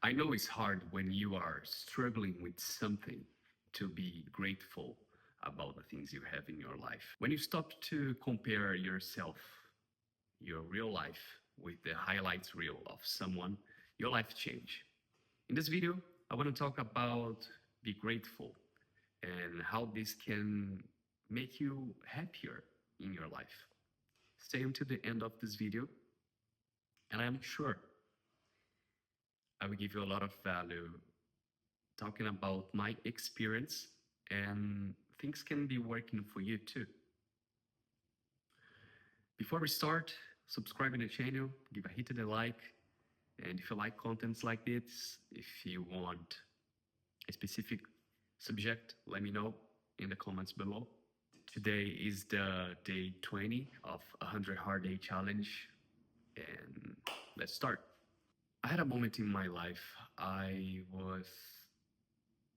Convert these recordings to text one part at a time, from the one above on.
I know it's hard when you are struggling with something to be grateful about the things you have in your life. When you stop to compare yourself, your real life, with the highlights reel of someone, your life change. In this video, I want to talk about be grateful and how this can make you happier in your life. Stay until the end of this video, and I'm sure I will give you a lot of value talking about my experience, and things can be working for you too. Before we start, subscribe to the channel, give a hit to the like, and if you like contents like this, if you want a specific subject, let me know in the comments below. Today is the day 20 of 100 hard day challenge, and let's start. I had a moment in my life. I was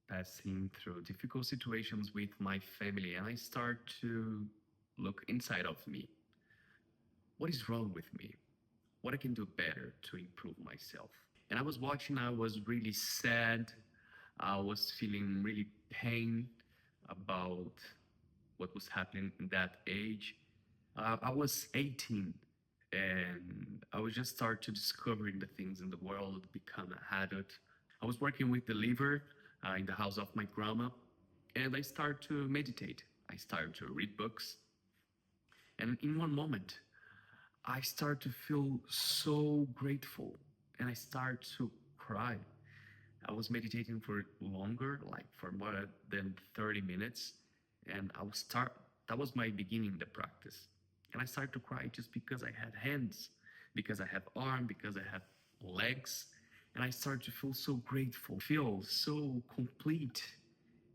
passing through difficult situations with my family, and I start to look inside of me. What is wrong with me? What I can do better to improve myself? And I was watching, I was really sad. I was feeling really pain about what was happening in that age. I was 18, and I was just start to discovering the things in the world, become a adult. I was working with the liver in the house of my grandma, and I started to meditate. I started to read books, and in one moment, I started to feel so grateful, and I started to cry. I was meditating for longer, like for more than 30 minutes, and I was start. That was my beginning the practice, and I started to cry just because I had hands, because I have arm, because I have legs, and I started to feel so grateful, feel so complete.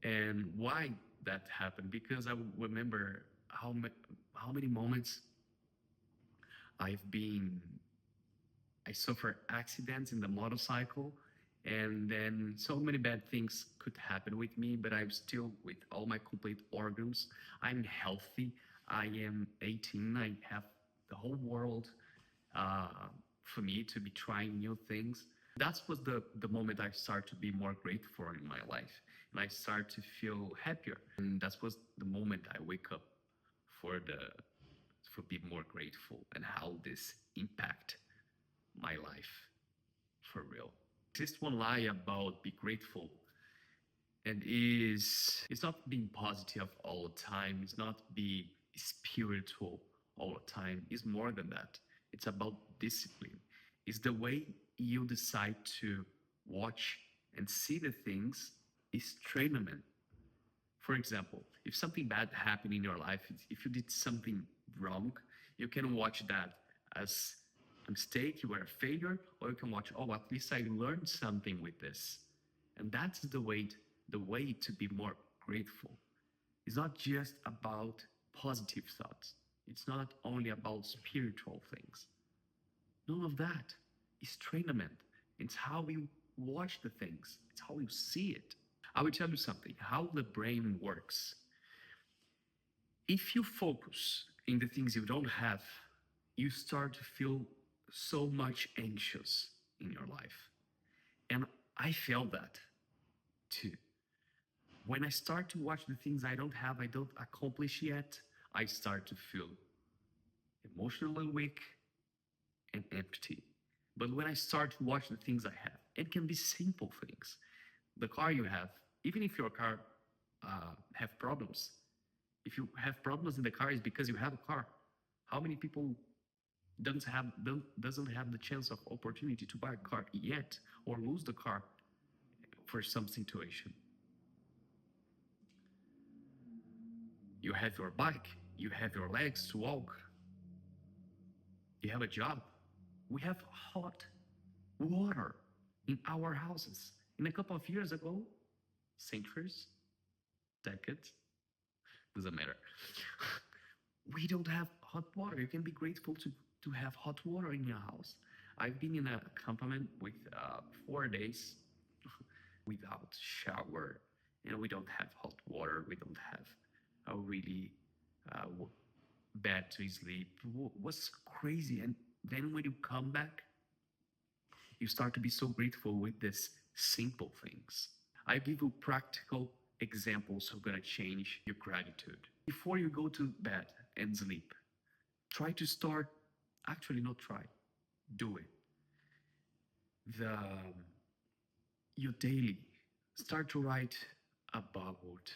And why that happened? Because I remember how many moments I've been I suffer accidents in the motorcycle, and then so many bad things could happen with me, but I'm still with all my complete organs. I'm healthy. I am 18. I have the whole world uh, for me to be trying new things. That was the moment I started to be more grateful in my life, and I started to feel happier. And that was the moment I wake up for the for being more grateful and how this impact my life for real. Just one lie about be grateful, and is it's not being positive all the time, it's not be spiritual all the time. It's more than that. It's about discipline. It's the way you decide to watch and see the things. Is trainment. For example, if something bad happened in your life, if you did something wrong, you can watch that as a mistake, you were a failure, or you can watch, oh, at least I learned something with this. And that's the way to be more grateful. It's not just about positive thoughts. It's not only about spiritual things. None of that. It's trainment. It's how you watch the things. It's how you see it. I will tell you something, how the brain works. If you focus in the things you don't have, you start to feel so much anxious in your life. And I felt that too. When I start to watch the things I don't have, I don't accomplish yet, I start to feel emotionally weak and empty. But when I start to watch the things I have, it can be simple things. The car you have, even if your car have problems, if you have problems in the car, is because you have a car. How many people doesn't have the chance of opportunity to buy a car yet, or lose the car for some situation? You have your bike, you have your legs to walk, you have a job. We have hot water in our houses. In a couple of years ago, centuries, decades, doesn't matter. We don't have hot water. You can be grateful to have hot water in your house. I've been in a campament with 4 days without shower, and we don't have hot water. We don't have a really uh, bed to sleep. Was crazy. And then when you come back, You start to be so grateful with these simple things. I give you practical examples who are going to change your gratitude. Before you go to bed and sleep, try to start, actually, not try, do it. The your daily, start to write about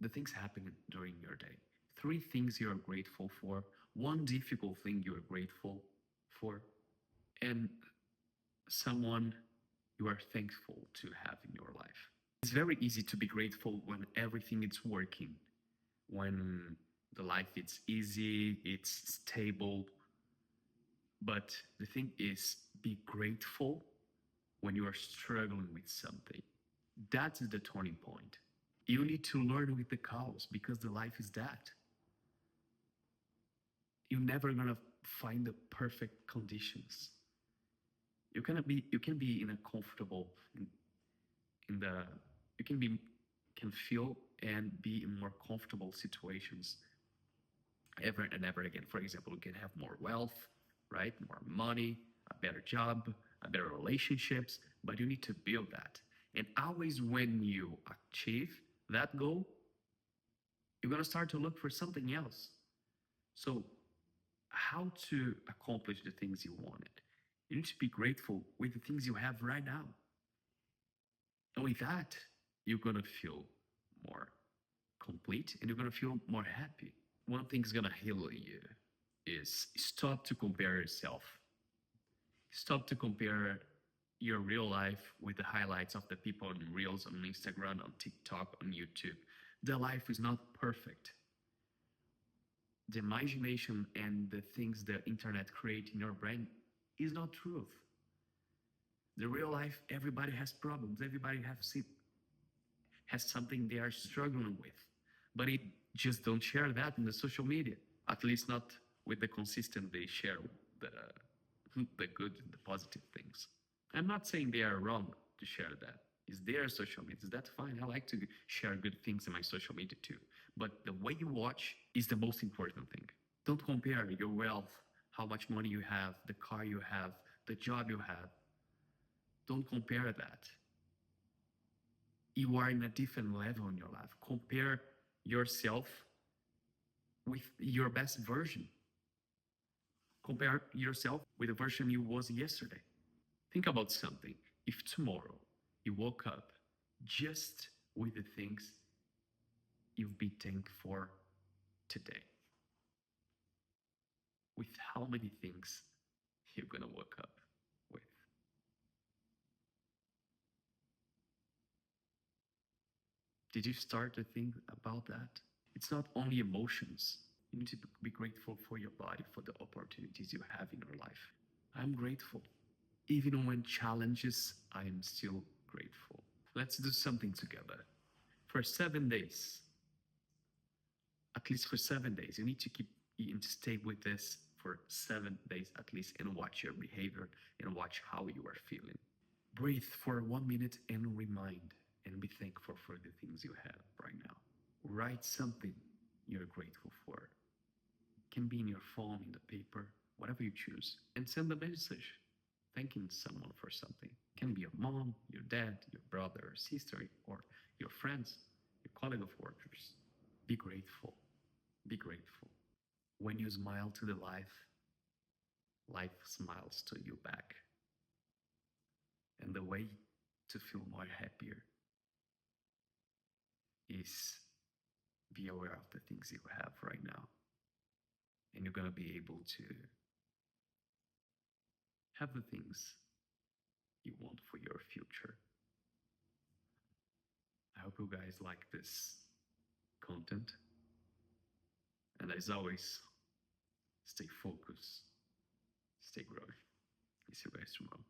the things happening during your day. Three things you're grateful for, one difficult thing you're grateful for, and someone you are thankful to have in your life. It's very easy to be grateful when everything is working, when the life is easy, it's stable. But the thing is, be grateful when you are struggling with something. That's the turning point. You need to learn with the cows because the life is that. You're never gonna find the perfect conditions. You can be in a comfortable in the you can feel and be in more comfortable situations ever and ever again. For example, you can have more wealth, right? More money, a better job, a better relationships, but you need to build that. And always when you achieve that goal, you're gonna start to look for something else. So how to accomplish the things you wanted? You need to be grateful with the things you have right now. And with that, you're gonna feel more complete and you're gonna feel more happy. One thing's gonna heal you is stop to compare yourself. Stop to compare your real life with the highlights of the people on Reels, on Instagram, on TikTok, on YouTube. The life is not perfect. The imagination and the things the internet create in your brain is not truth. The real life, everybody has problems. Everybody has something they are struggling with, but it just don't share that in the social media. At least not with the consistent they share the the good and the positive things. I'm not saying they are wrong to share that. It's their social media. That's fine. I like to share good things in my social media too. But the way you watch is the most important thing. Don't compare your wealth, how much money you have, the car you have, the job you have. Don't compare that. You are in a different level in your life. Compare yourself with your best version. Compare yourself with the version you was yesterday. Think about something. If tomorrow you woke up just with the things you've been thankful for today, with how many things you're gonna wake up with? Did you start to think about that? It's not only emotions. You need to be grateful for your body, for the opportunities you have in your life. I'm grateful. Even when challenges, I am still grateful. Let's do something together. For 7 days, at least for 7 days, you need to keep and stay with this for 7 days at least and watch your behavior and watch how you are feeling. Breathe for 1 minute and remind and be thankful for the things you have right now. Write something you're grateful for. It can be in your phone, in the paper, whatever you choose. And send a message thanking someone for something. It can be your mom, your dad, your brother or sister, or your friends, your colleague of workers. Be grateful. Be grateful. When you smile to the life smiles to you back. And the way to feel more happier is be aware of the things you have right now. And you're going to be able to have the things you want for your future. I hope you guys like this content. And as always, stay focused, stay growing. See you guys tomorrow.